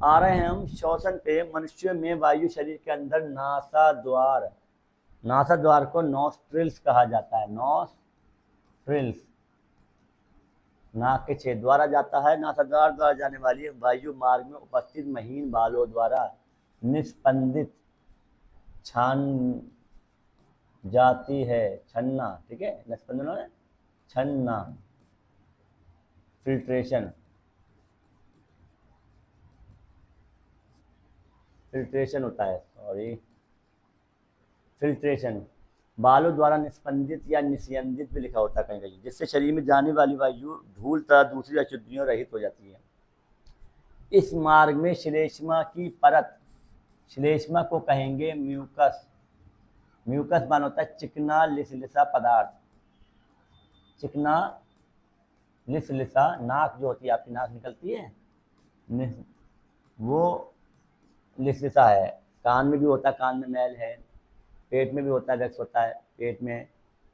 आ रहे हैं हम श्वसन पे। मनुष्यों में वायु शरीर के अंदर नासा द्वार को नॉस्ट्रिल्स कहा जाता है। नॉस्ट्रिल्स, नाक के छेद द्वारा जाता है। नासा द्वार द्वारा जाने वाली वायु मार्ग में उपस्थित महीन बालों द्वारा निस्पंदित छान जाती है। छन्ना, ठीक है, निस्पंदन है छन्ना, फिल्ट्रेशन होता है, फिल्ट्रेशन बालों द्वारा निस्पंदित या निस्यंदित भी लिखा होता है कहीं कहीं, जिससे शरीर में जाने वाली वायु धूल तथा दूसरी अशुद्धियों रहित हो जाती है। इस मार्ग में श्लेष्मा की परत, श्लेष्मा को कहेंगे म्यूकस। म्यूकस मान होता है चिकना लिसलिसा पदार्थ। चिकना लिसलिसा, नाक जो होती है आपकी, नाक निकलती है, वो लिसलिसा है। कान में भी होता है, कान में मैल है। पेट में भी होता है, वैक्स होता है पेट में।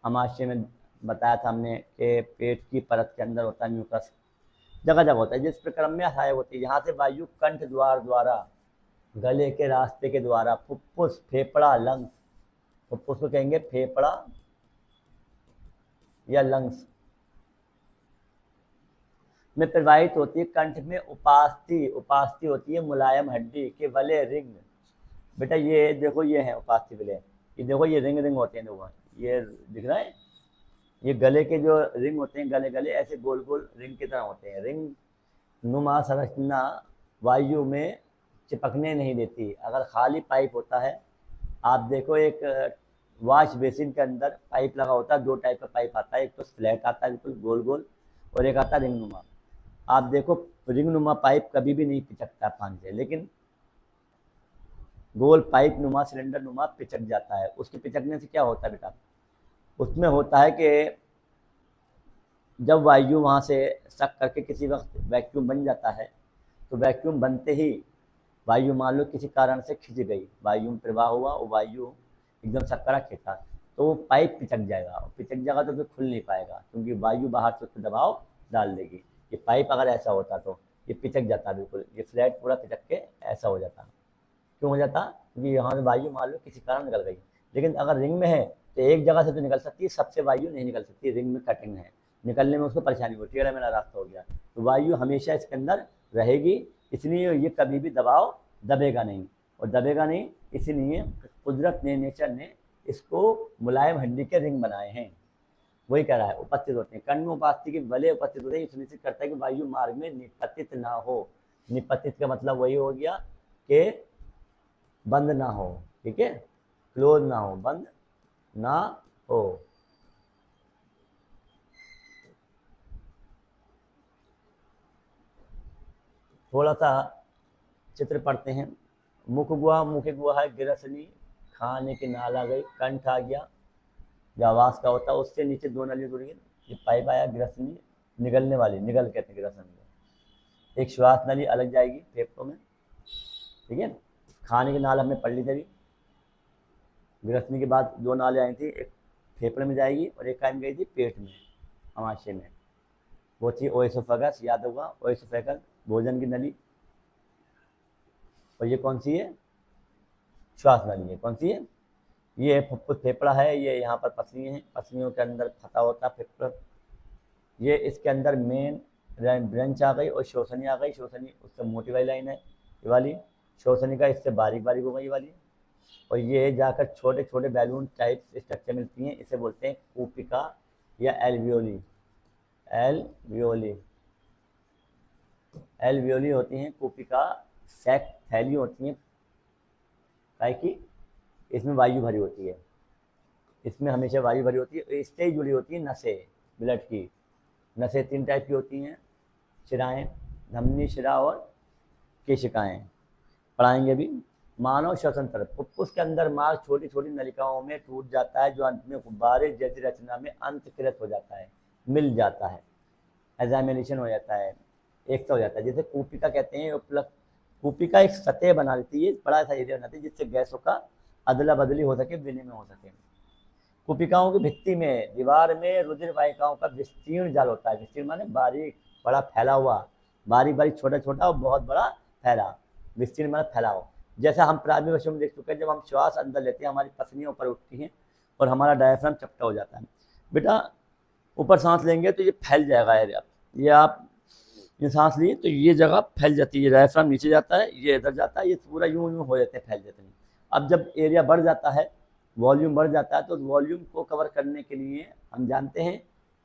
अमाशय में बताया था हमने कि पेट की परत के अंदर होता है म्यूकस, जगह जगह होता है। जिस प्रक्रम में सहायक होती है, यहाँ से वायु कंठ द्वार द्वारा, गले के रास्ते के द्वारा फुफ्फुस, फेफड़ा, लंग्स, फुफ्फुस को कहेंगे फेफड़ा या लंग्स, में प्रवाहित होती है। कंठ में उपास्थि होती है मुलायम हड्डी के वलय रिंग। बेटा ये देखो, ये है उपास्थि वलय, ये देखो ये रिंग होते हैं, देखो ये दिख रहा है, ये गले के जो रिंग होते हैं, गले ऐसे गोल गोल रिंग की तरह होते हैं। रिंग नुमा संरचना वायु में चिपकने नहीं देती। अगर खाली पाइप होता है, आप देखो एक वॉश बेसिन के अंदर पाइप लगा होता है, दो टाइप का पाइप आता है, एक तो फ्लैट आता है बिल्कुल गोल गोल, और एक आता है रिंग नुमा। आप देखो रिंग नुमा पाइप कभी भी नहीं पिचकता पानी से, लेकिन गोल पाइप नुमा, सिलेंडर नुमा पिचक जाता है। उसके पिचकने से क्या होता है बेटा, उसमें होता है कि जब वायु वहाँ से सक करके किसी वक्त वैक्यूम बन जाता है, तो वैक्यूम बनते ही वायु मान लो किसी कारण से खिंच गई, वायु में प्रवाह हुआ और वायु एकदम सक्करा खींचा, तो वो पाइप पिचक जाएगा, और पिचक जाएगा तो फिर खुल नहीं पाएगा, क्योंकि वायु बाहर से उस पर दबाव डाल देगी। ये पाइप अगर ऐसा होता तो ये पिचक जाता बिल्कुल, ये फ्लैट पूरा पिचक के ऐसा हो जाता। क्यों हो जाता, क्योंकि यहाँ से वायु मान लो किसी कारण निकल गई। लेकिन अगर रिंग में है तो एक जगह से तो निकल सकती है, सबसे वायु नहीं निकल सकती, रिंग में कटिंग है, निकलने में उसको परेशानी होती है, टेढ़ा मेरा रास्ता हो गया। तो वायु हमेशा इसके अंदर रहेगी, इसलिए ये कभी भी दबेगा नहीं, और दबेगा नहीं इसलिए कुदरत ने, नेचर ने इसको मुलायम हड्डी के रिंग बनाए हैं। वही कह रहा है, उपस्थित होते हैं कण में, उपास्थि के बले उपस्थित होते हैं। सुनिश्चित करता है कि वायु मार्ग में निपतित ना हो। निपतित का मतलब वही हो गया कि बंद ना हो, ठीक है, क्लोज ना हो, बंद ना हो। थोड़ा सा चित्र पढ़ते हैं। मुख गुहा है, गिरसनी, खाने की नाल आ गई, कंठ आ गया, जो आवास का होता है, उससे नीचे दो नली जुड़ गई, ये पाइप आया, गिरसनी, निगलने वाली, निगल कहते हैं गिरसनी को। एक श्वास नली अलग जाएगी फेफड़ों में, ठीक है। खाने की नाल हमने पढ़ ली थी, गिरसनी के बाद दो नालें आई थी, एक फेफड़े में जाएगी और एक कहाँ गई थी, पेट में, अमाशय में, वो थी ओएसोफेगस, याद होगा, ओएसोफेगस भोजन की नली। और ये कौन सी है, श्वास नली है, कौन सी है, ये फुफ्फुस फेफड़ा है, ये यहाँ पर पसलियाँ हैं, पसलियों के अंदर फटा होता है फेफड़ा। ये इसके अंदर मेन ब्रांच आ गई और श्वसनी आ गई। श्वसनी उससे मोटी वाली लाइन है ये वाली, श्वसनी का इससे बारीक बारीक हो गई ये वाली, और ये जाकर छोटे छोटे बैलून टाइप स्ट्रक्चर मिलती हैं, इसे बोलते हैं कूपिका या एल्वियोली। एल्वियोली होती हैं कूपिका, सैक थैली होती हैं, काहे की, इसमें वायु भरी होती है, इसमें हमेशा वायु भरी होती है। इससे ही जुड़ी होती है नसें, ब्लड की नसें तीन टाइप की होती हैं, शिराएँ, धमनी शिरा और केशिकाएँ, पढ़ाएंगे भी। मानव श्वसन तरफ, फुफ्फुस के अंदर मार्ग छोटी छोटी नलिकाओं में टूट जाता है, जो अंत में गुब्बारे जैसी रचना में अंतकृत हो जाता है, मिल जाता है, एग्जामिनेशन हो जाता है, एक हो जाता है, जैसे कूपिका कहते हैं। उपलब्ध कूपिका एक सतह बना देती है, बड़ा सा एरिया बनाती है, जिससे गैसों का अदला बदली हो सके, विनिमय हो सके। कूपिकाओं की भित्ति में, दीवार में रुधिर वाहिकाओं का विस्तीर्ण जाल होता है। विस्तीर्ण माने बारीक, बड़ा फैला हुआ, बारीक बारीक, छोटा छोटा और बहुत बड़ा फैला। विस्तीर्ण मतलब फैलाव। जैसा हम प्रारंभिक वर्षों में देख चुके हैं, जब हम श्वास अंदर लेते हैं हमारी पसलियाँ ऊपर उठती हैं और हमारा डायफ्राम चपटा हो जाता है। बेटा ऊपर सांस लेंगे तो ये फैल जाएगा एरिया, ये आप ये सांस लिए तो ये जगह फैल जाती है, डायफ्राम नीचे जाता है, ये इधर जाता है, ये पूरा यूं हो जाते हैं, फैल जाते हैं। अब जब एरिया बढ़ जाता है, वॉल्यूम बढ़ जाता है, तो वॉल्यूम को कवर करने के लिए हम जानते हैं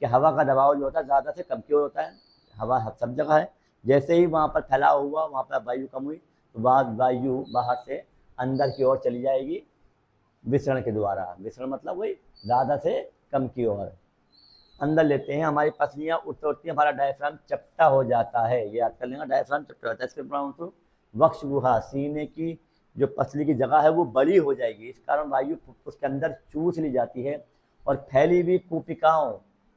कि हवा का दबाव जो होता है ज़्यादा से कम क्यों होता है। हवा सब जगह है, जैसे ही वहाँ पर फैलाव हुआ, वहाँ पर वायु कम हुई, तो वायु बाहर से अंदर की ओर चली जाएगी विसरण के द्वारा। विसरण मतलब वही ज़्यादा से कम की ओर अंदर लेते हैं, हमारी पसलियाँ उठते उठती, हमारा डायफ्राम चपटा हो जाता है। ये याद कर लेंगे, डायफ्राम चपटा होता है। इसके प्रमाण वक्ष गुहा, सीने की जो पसली की जगह है वो बड़ी हो जाएगी, इस कारण वायु उसके अंदर चूस ली जाती है और फैली हुई कुपिकाओं,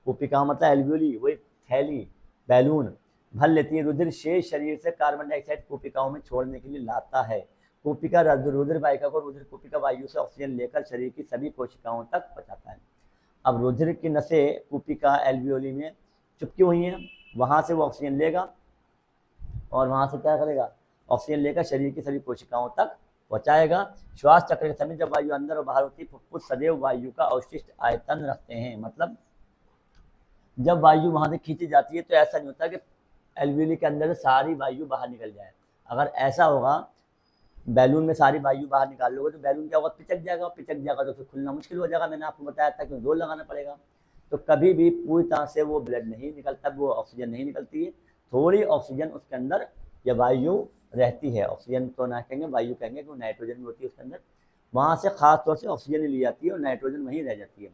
कुपिका मतलब एल्वियोली, वही फैली बैलून भर लेती है। रुधिर शेष शरीर से कार्बन डाइऑक्साइड कुपिकाओं में छोड़ने के लिए लाता है। कुपिका रुधिर वाहिका को रुधिर कुपिका वायु से ऑक्सीजन लेकर शरीर की सभी कोशिकाओं तक पहुँचाता है। अब रुधिर की नसें कुपिका एल्वियोली में चिपकी हुई हैं, वहाँ से वो ऑक्सीजन लेगा और वहाँ से क्या करेगा, ऑक्सीजन लेकर शरीर की सभी कोशिकाओं तक पहुँचाएगा। श्वास चक्र के समय जब वायु अंदर और बाहर होती है, फुफ्फुस सदैव वायु का अवशिष्ट आयतन रखते हैं। मतलब जब वायु वहाँ से खींची जाती है तो ऐसा नहीं होता कि एल्वियोली के अंदर से सारी वायु बाहर निकल जाए। अगर ऐसा होगा, बैलून में सारी वायु बाहर निकाल लोगे तो बैलून क्या होगा, पिचक जाएगा, पिचक जाएगा तो फिर खुलना मुश्किल हो जाएगा। मैंने आपको बताया था कि जोर लगाना पड़ेगा। तो कभी भी पूरी तरह से वो ब्लड नहीं निकलता, वो ऑक्सीजन नहीं निकलती है, थोड़ी ऑक्सीजन उसके अंदर या वायु रहती है। ऑक्सीजन तो ना कहेंगे, वायु कहेंगे, क्योंकि नाइट्रोजन भी होती है उसके अंदर। वहाँ से खास तौर से ऑक्सीजन ली जाती है और नाइट्रोजन वहीं रह जाती है,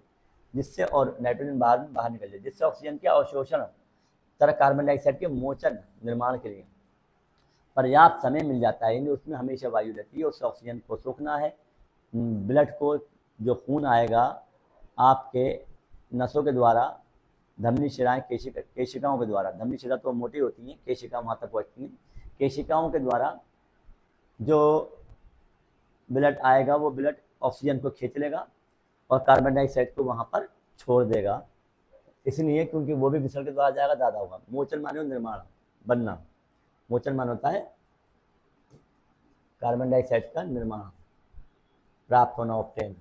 जिससे और नाइट्रोजन बाहर निकल जाए, जिससे ऑक्सीजन के अवशोषण तरह कार्बन डाइऑक्साइड के मोचन निर्माण के लिए पर्याप्त समय मिल जाता है। उसमें हमेशा वायु रहती है, उससे ऑक्सीजन को सोखना है। ब्लड को जो खून आएगा आपके नसों के द्वारा, धमनी शिराएँ केशिकाओं के द्वारा, धमनी शिरा तो मोटी होती हैं, केशिका वहाँ तक पहुँचती हैं, केशिकाओं के द्वारा जो ब्लड आएगा वो ब्लड ऑक्सीजन को खींच लेगा और कार्बन डाइऑक्साइड को वहाँ पर छोड़ देगा। इसलिए क्योंकि वो भी विसर्जन के द्वारा जाएगा, ज़्यादा होगा। मोचन माने निर्माण, बनना। मोचन मान होता है कार्बन डाइऑक्साइड का निर्माण, प्राप्त होना, ऑब्टेन।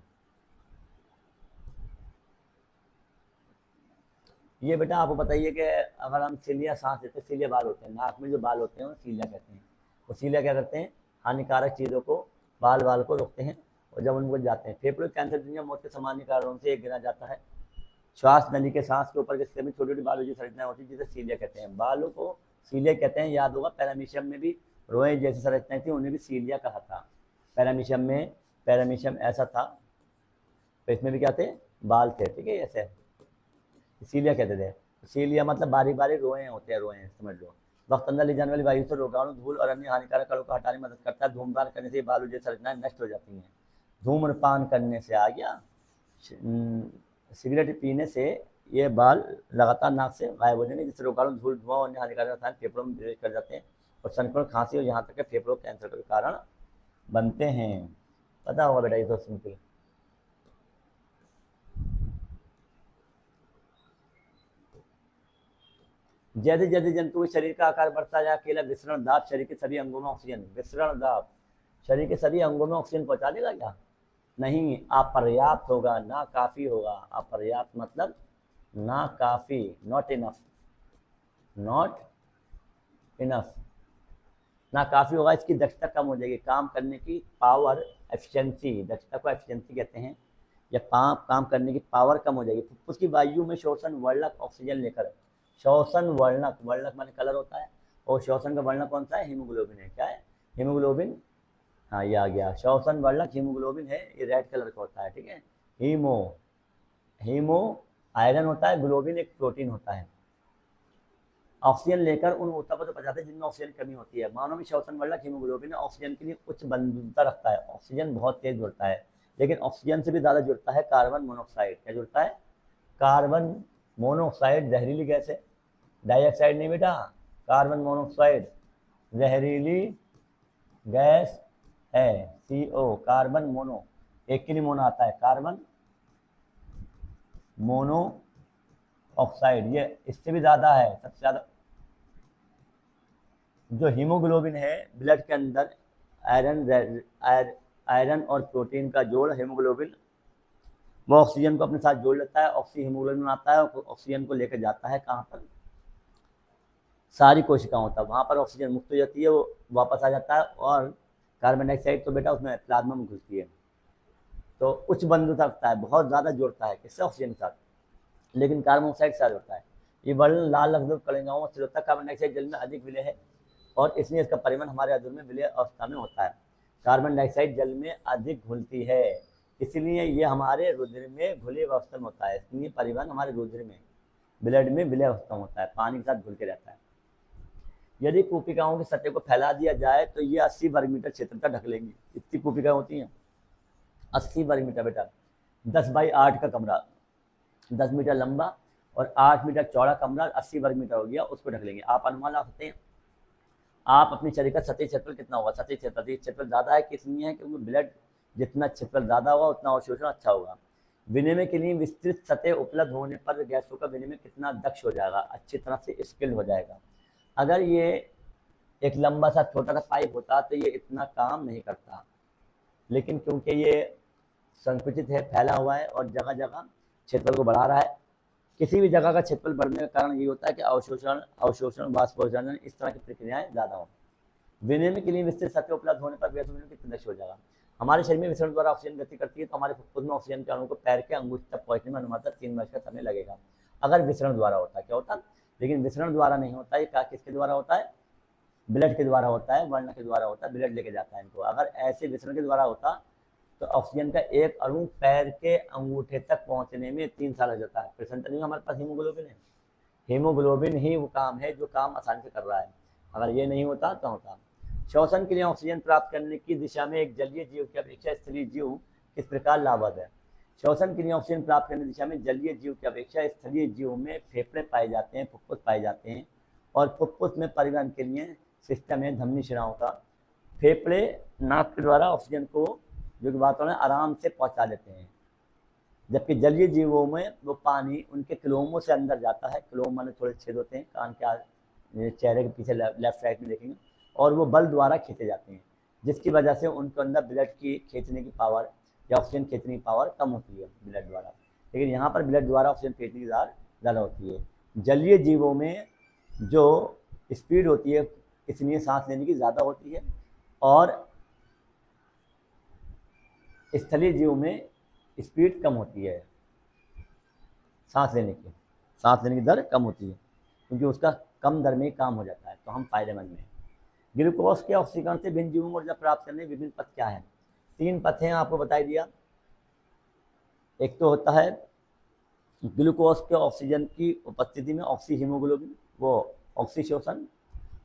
ये बेटा आपको बताइए कि अगर हम सीलिया सांस लेते हैं, सीलिया बाल होते हैं, नाक में जो बाल होते हैं वो सीलिया कहते हैं। वो सीलिया क्या करते हैं, हानिकारक चीज़ों को, बाल को रोकते हैं और जब उनको जाते हैं। फेफड़े कैंसर दुनिया मौत के सामान्य कारणों से एक गिना जाता है। श्वास नली के सांस के ऊपर के हिस्से में छोटी छोटी बालों की संरचनाएं होती है, जिसे सीलिया कहते हैं। बालों को सीलिया कहते हैं। याद होगा पैरामीशियम में भी रोए जैसी संरचनाएं थी, उन्हें भी सीलिया कहा था। पैरामीशियम ऐसा था, तो इसमें भी क्या थे, बाल थे, ठीक है, ऐसे सीलिया कहते थे। सीलिया मतलब बारी बारी रोए होते हैं, रोए समझ लो। वक्त अंदर ले जाने वाली वायु से रोगाणु, धूल और अन्य हानिकारक कणों को हटाने में मदद करता है। धूम्रपान करने से बालों जैसी संरचनाएं नष्ट हो जाती हैं। धूम्रपान करने से आ गया, सिगरेट पीने से ये बाल लगातार नाक से गायब हो जाएंगे, जिससे रोगाणु, धूल, धुआं और अन्य हानिकारक रसायन फेफड़ों में प्रवेश कर जाते हैं और संक्रमण, खांसी और यहाँ तक के फेफड़ों कैंसर के कारण बनते हैं। पता होगा बेटा, ये तो सिंपल। जैसे जैसे जंतु के शरीर का आकार बढ़ता है, अकेला विसरण दाब शरीर के सभी अंगों में ऑक्सीजन, विसरण दाब शरीर के सभी अंगों में ऑक्सीजन पहुंचा देगा क्या, नहीं, अपर्याप्त होगा, ना काफ़ी होगा। अपर्याप्त मतलब ना काफ़ी, नॉट इनफ, नॉट इनफ, ना काफ़ी होगा। इसकी दक्षता कम हो जाएगी, काम करने की पावर, एफिशिएंसी, दक्षता को एफिशिएंसी कहते हैं, या काम करने की पावर कम हो जाएगी। उसकी वायु में शोषण वर्णक ऑक्सीजन लेकर, शोषण वर्णक, वर्णक माने कलर होता है, और शोषण का वर्णक कौन सा है, हीमोग्लोबिन है। क्या है, हीमोग्लोबिन, हाँ ये आ गया। शोषण वर्णक हीमोग्लोबिन है, ये रेड कलर का होता है, ठीक है। हीमो आयरन होता है, ग्लोबिन एक प्रोटीन होता है। ऑक्सीजन लेकर उन ऊतकों को पचाते हैं जिनमें ऑक्सीजन की कमी होती है। मानव में शोषण वर्णक हीमोग्लोबिन ऑक्सीजन के लिए उच्च बंधुता रखता है, ऑक्सीजन बहुत तेज जुड़ता है, लेकिन ऑक्सीजन से भी ज़्यादा जुड़ता है कार्बन मोनोऑक्साइड। क्या जुड़ता है, कार्बन मोनोऑक्साइड जहरीली गैस है, डाइऑक्साइड नहीं बेटा, कार्बन मोनोऑक्साइड जहरीली गैस है, CO, कार्बन मोनो, एक के लिए मोनो आता है, कार्बन मोनो ऑक्साइड, ये इससे भी ज़्यादा है, सबसे ज़्यादा। जो हीमोग्लोबिन है ब्लड के अंदर आयरन और प्रोटीन का जोड़ हीमोग्लोबिन, वो ऑक्सीजन को अपने साथ जोड़ लेता है, ऑक्सीजन हीमोग्लोबिन आता है और ऑक्सीजन को लेकर जाता है कहाँ पर, सारी कोशिकाओं तक। वहाँ पर ऑक्सीजन मुक्त हो जाती है, वो वापस आ जाता है, और कार्बन डाइऑक्साइड तो बेटा उसमें प्लाज्मा में घुसती है। तो उच्च बंधुता रखता है, बहुत ज़्यादा जोड़ता है किससे, ऑक्सीजन के साथ, लेकिन कार्बन डाइऑक्साइड के साथ जोड़ता है। ये वर्णन लाल रंग कलिंगाओं में स्थिर होता है। कार्बन डाइऑक्साइड जल में अधिक विलय है और इसलिए इसका परिवहन हमारे अधूर में विलय अवस्था में होता है। कार्बन डाइऑक्साइड जल में अधिक घुलती है, इसलिए ये हमारे रुधिर में घुली अवस्था में होता है, इसलिए परिवहन हमारे रुधिर में, ब्लड में विलय अवस्था में होता है, पानी के साथ घुल के रहता है। यदि कोशिकाओं की सतह को फैला दिया जाए तो ये 80 वर्ग मीटर क्षेत्र तक ढक लेंगी। इतनी कोशिकाएं होती हैं, 80 वर्ग मीटर बेटा। 10 बाई 8 का कमरा, 10 मीटर लंबा और 8 मीटर चौड़ा कमरा, 80 वर्ग मीटर हो गया, उसको ढक लेंगे। आप अनुमान लगा सकते हैं आप अपने शरीर का सतही क्षेत्रफल कितना होगा। सतही क्षेत्रफल ज़्यादा है, किस लिए है, क्योंकि ब्लड जितना क्षेत्रफल ज़्यादा होगा उतना अवशोषण अच्छा होगा। विनिमय के लिए विस्तृत सतह उपलब्ध होने पर गैसों का विनिमय कितना दक्ष हो जाएगा, अच्छी तरह से स्किल्ड हो जाएगा। अगर ये एक लंबा सा छोटा सा पाइप होता तो ये इतना काम नहीं करता, लेकिन क्योंकि ये संकुचित है, फैला हुआ है और जगह जगह क्षेत्रफल को बढ़ा रहा है, किसी भी जगह का क्षेत्रफल बढ़ने का कारण ये होता है कि अवशोषण वाष्पोत्सर्जन इस तरह की प्रक्रियाएं ज़्यादा हों। विनिमय के लिए विस्तृत सतह उपलब्ध होने पर गैसों विनिमय कितना दक्ष हो जाएगा। हमारे शरीर में विसरण द्वारा ऑक्सीजन गति करती है, तो हमारे खुद में ऑक्सीजन के अणु को पैर के अंगूठे तक पहुंचने में अनुमानतः 3 वर्ष का समय लगेगा, अगर विसरण द्वारा होता है। क्या होता है, लेकिन विसरण द्वारा नहीं होता, ये किसके द्वारा होता है, ब्लड के द्वारा होता है, वर्ण के द्वारा होता है, ब्लड लेके जाता है इनको। अगर ऐसे विसरण के द्वारा होता तो ऑक्सीजन का एक अणु पैर के अंगूठे तक पहुंचने में 3 साल लग जाता है। प्रेजेंट नहीं, हमारे पास हीमोग्लोबिन है, हीमोग्लोबिन ही वो काम है जो काम आसानी से कर रहा है, अगर ये नहीं होता तो होता। श्वसन के लिए ऑक्सीजन प्राप्त करने की दिशा में एक जलीय जीव की अपेक्षा स्थलीय जीव किस प्रकार लाभप्रद है। श्वसन के लिए ऑक्सीजन प्राप्त करने की दिशा में जलीय जीव की अपेक्षा स्थलीय जीव में फेफड़े पाए जाते हैं, फुफ्फुस पाए जाते हैं, और फुफ्फुस में परिवहन के लिए सिस्टम है धमनी शिराओं का। फेफड़े नाक के द्वारा ऑक्सीजन को जो कि बात हो रहा है आराम से पहुंचा देते हैं, जबकि जलीय जीवों में वो पानी उनके क्लोमों से अंदर जाता है। क्लोम माने थोड़े छेद होते हैं कान के चेहरे के पीछे लेफ्ट साइड में देखेंगे, और वो बल द्वारा खींचे जाते हैं, जिसकी वजह से उनके अंदर ब्लड की खींचने की पावर या ऑक्सीजन खींचने की पावर कम होती है ब्लड द्वारा, लेकिन यहाँ पर ब्लड द्वारा ऑक्सीजन खींचने की ज़्यादा होती है। जलीय जीवों में जो स्पीड होती है इसलिए सांस लेने की ज़्यादा होती है, और स्थलीय जीव में स्पीड कम होती है, सांस लेने की दर कम होती है, क्योंकि उसका कम दर में काम हो जाता है, तो हम फायदेमंद में। ग्लूकोज के ऑक्सीकरण से भिन्न जीवों को ऊर्जा प्राप्त करने विभिन्न पथ क्या है। 3 पथ हैं, आपको बताई दिया। एक तो होता है ग्लूकोज के ऑक्सीजन की उपस्थिति में ऑक्सी हीमोग्लोबिन, वो ऑक्सी शोषण,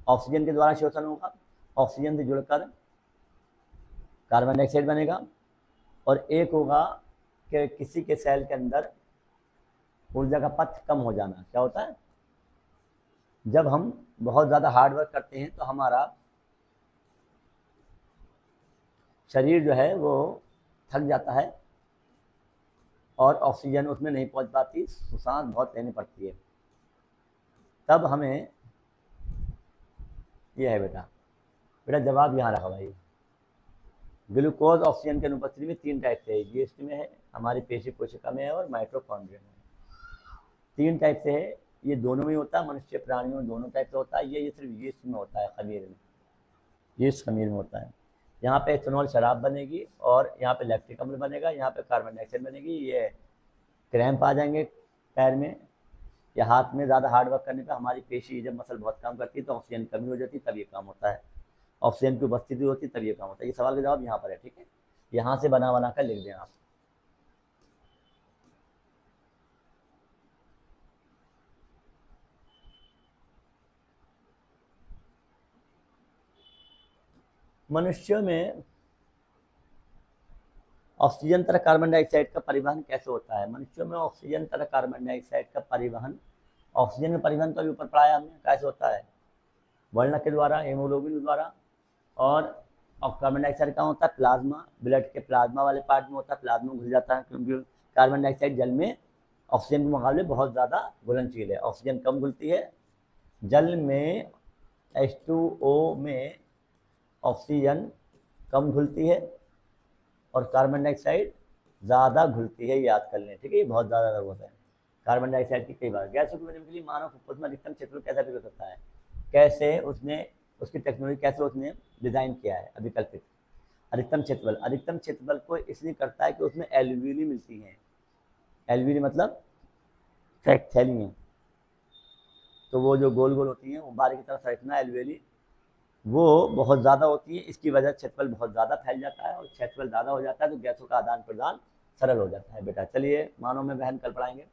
ऑक्सीजन के द्वारा शोषण होगा, ऑक्सीजन से जुड़कर कार्बन डाइऑक्साइड बनेगा। और एक होगा कि किसी के सेल के अंदर ऊर्जा का पथ कम हो जाना। क्या होता है, जब हम बहुत ज़्यादा हार्ड वर्क करते हैं तो हमारा शरीर जो है वो थक जाता है और ऑक्सीजन उसमें नहीं पहुंच पाती, सांस बहुत लेनी पड़ती है। तब हमें ये है बेटा जवाब यहाँ रखा भाई। ग्लूकोज ऑक्सीजन के अनुपस्थिति में 3 टाइप से है, यीस्ट में है, हमारी पेशी कोशिका में है, और माइटोकॉन्ड्रिया में है। 3 टाइप से है, ये दोनों में होता है, मनुष्य प्राणियों में दोनों टाइप से होता है। ये सिर्फ यीस्ट में होता है, खमीर में, यीस्ट खमीर में होता है। यहाँ पे इथेनॉल शराब बनेगी और यहाँ पे लैक्टिक अम्ल बनेगा, यहाँ पे कार्बन डाइऑक्साइड बनेगी। ये क्रैम्प आ जाएंगे पैर में या हाथ में, ज़्यादा हार्ड वर्क करने पर हमारी पेशी जब मसल बहुत काम करती है तो ऑक्सीजन कमी हो जाती है, तब ये काम होता है। ऑक्सीजन की उपस्थिति होती है तब ये काम होता है। ये सवाल का जवाब यहाँ पर है, ठीक है, यहाँ से बना कर लिख दें आप। मनुष्यों में ऑक्सीजन तरह कार्बन डाइऑक्साइड का परिवहन कैसे होता है। मनुष्यों में ऑक्सीजन तरह कार्बन डाइऑक्साइड का परिवहन, ऑक्सीजन का परिवहन तो अभी ऊपर पढ़ाया हमने कैसे होता है, वर्णक के द्वारा, हीमोग्लोबिन के द्वारा। और कार्बन डाइऑक्साइड कहाँ होता है, प्लाज्मा, ब्लड के प्लाज्मा वाले पार्ट में होता है, प्लाज्मा घुल जाता है, क्योंकि कार्बन डाइऑक्साइड जल में ऑक्सीजन के मुकाबले बहुत ज़्यादा घुलनशील है, ऑक्सीजन कम घुलती है। जल में H2O में ऑक्सीजन कम घुलती है और कार्बन डाइऑक्साइड ज़्यादा घुलती है, याद कर लें, ठीक है। ये बहुत ज़्यादा अलग होता है कार्बन डाइऑक्साइड की कई बार। गैसों को बनने के लिए मानव फुफ्फुस में अधिकतम क्षेत्रफल कैसा भी हो सकता है, कैसे उसने उसकी टेक्नोलॉजी कैसे उसने डिज़ाइन किया है अभिकल्पित। अधिकतम क्षेत्रफल को इसलिए करता है कि उसमें एल्यूविनी मिलती हैं। एल्यूविनी मतलब थैलियाँ, तो वो जो गोल गोल होती हैं वो बाहर की तरफ संरचना एल्यूविनी वो बहुत ज़्यादा होती है। इसकी वजह से क्षेत्रफल बहुत ज़्यादा फैल जाता है और क्षेत्रफल ज़्यादा हो जाता है तो गैसों का आदान प्रदान सरल हो जाता है। बेटा चलिए मानव में बहन कल पढ़ाएंगे।